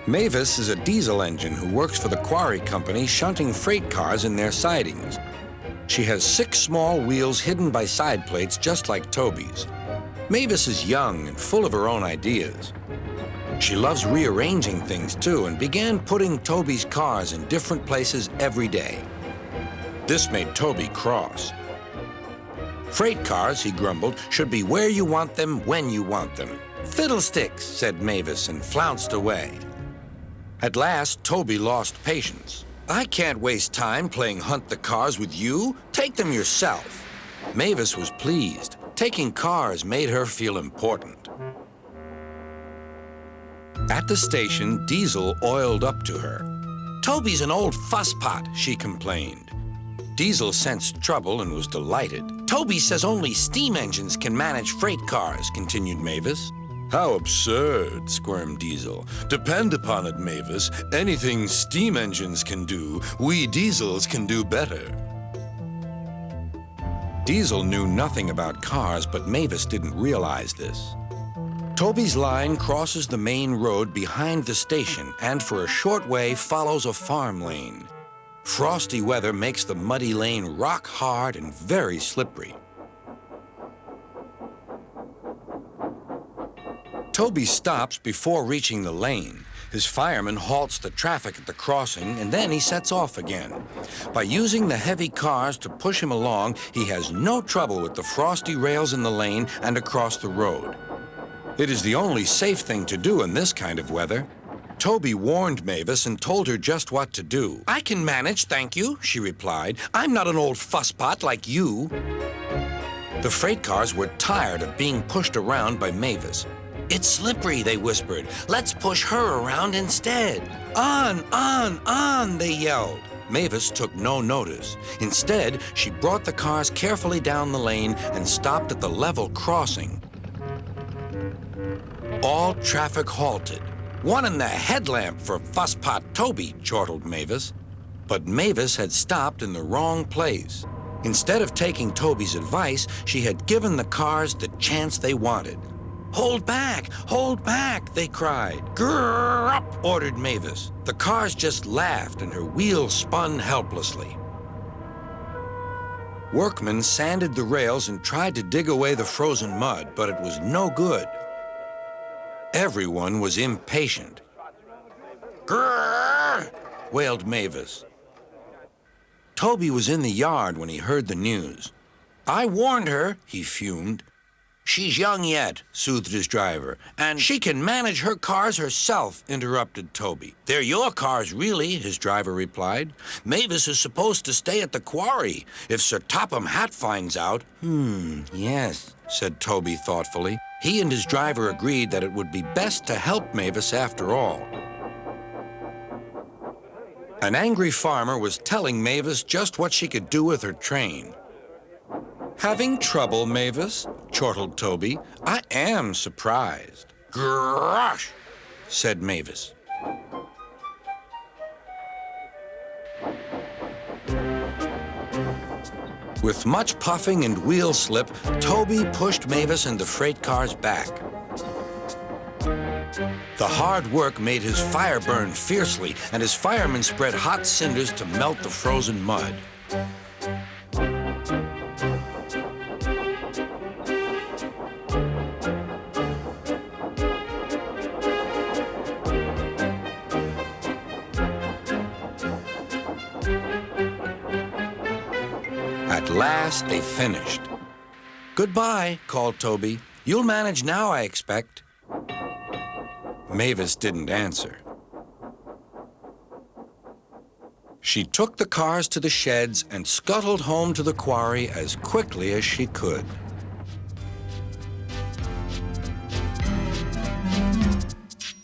Mavis is a diesel engine who works for the quarry company shunting freight cars in their sidings. She has 6 small wheels hidden by side plates just like Toby's. Mavis is young and full of her own ideas. She loves rearranging things too and began putting Toby's cars in different places every day. This made Toby cross. Freight cars, he grumbled, should be where you want them, when you want them. Fiddlesticks, said Mavis and flounced away. At last, Toby lost patience. I can't waste time playing hunt the cars with you. Take them yourself. Mavis was pleased. Taking cars made her feel important. At the station, Diesel oiled up to her. Toby's an old fusspot, she complained. Diesel sensed trouble and was delighted. Toby says only steam engines can manage freight cars, continued Mavis. How absurd, squirmed Diesel. Depend upon it, Mavis. Anything steam engines can do, we diesels can do better. Diesel knew nothing about cars, but Mavis didn't realize this. Toby's line crosses the main road behind the station and for a short way follows a farm lane. Frosty weather makes the muddy lane rock hard and very slippery. Toby stops before reaching the lane. His fireman halts the traffic at the crossing, and then he sets off again. By using the heavy cars to push him along, he has no trouble with the frosty rails in the lane and across the road. It is the only safe thing to do in this kind of weather. Toby warned Mavis and told her just what to do. I can manage, thank you, she replied. I'm not an old fusspot like you. The freight cars were tired of being pushed around by Mavis. It's slippery, they whispered. Let's push her around instead. On, they yelled. Mavis took no notice. Instead, she brought the cars carefully down the lane and stopped at the level crossing. All traffic halted. One in the headlamp for fusspot Toby, chortled Mavis. But Mavis had stopped in the wrong place. Instead of taking Toby's advice, she had given the cars the chance they wanted. Hold back, they cried. Grrr up, ordered Mavis. The cars just laughed and her wheels spun helplessly. Workmen sanded the rails and tried to dig away the frozen mud, but it was no good. Everyone was impatient. Grrr, wailed Mavis. Toby was in the yard when he heard the news. I warned her, he fumed. She's young yet, soothed his driver. And she can manage her cars herself, interrupted Toby. They're your cars, really, his driver replied. Mavis is supposed to stay at the quarry. If Sir Topham Hatt finds out... Yes, said Toby thoughtfully. He and his driver agreed that it would be best to help Mavis after all. An angry farmer was telling Mavis just what she could do with her train. Having trouble, Mavis? Chortled Toby. I am surprised. Gosh, said Mavis. With much puffing and wheel slip, Toby pushed Mavis and the freight cars back. The hard work made his fire burn fiercely, and his firemen spread hot cinders to melt the frozen mud. At last, they finished. Goodbye, called Toby. You'll manage now, I expect. Mavis didn't answer. She took the cars to the sheds and scuttled home to the quarry as quickly as she could.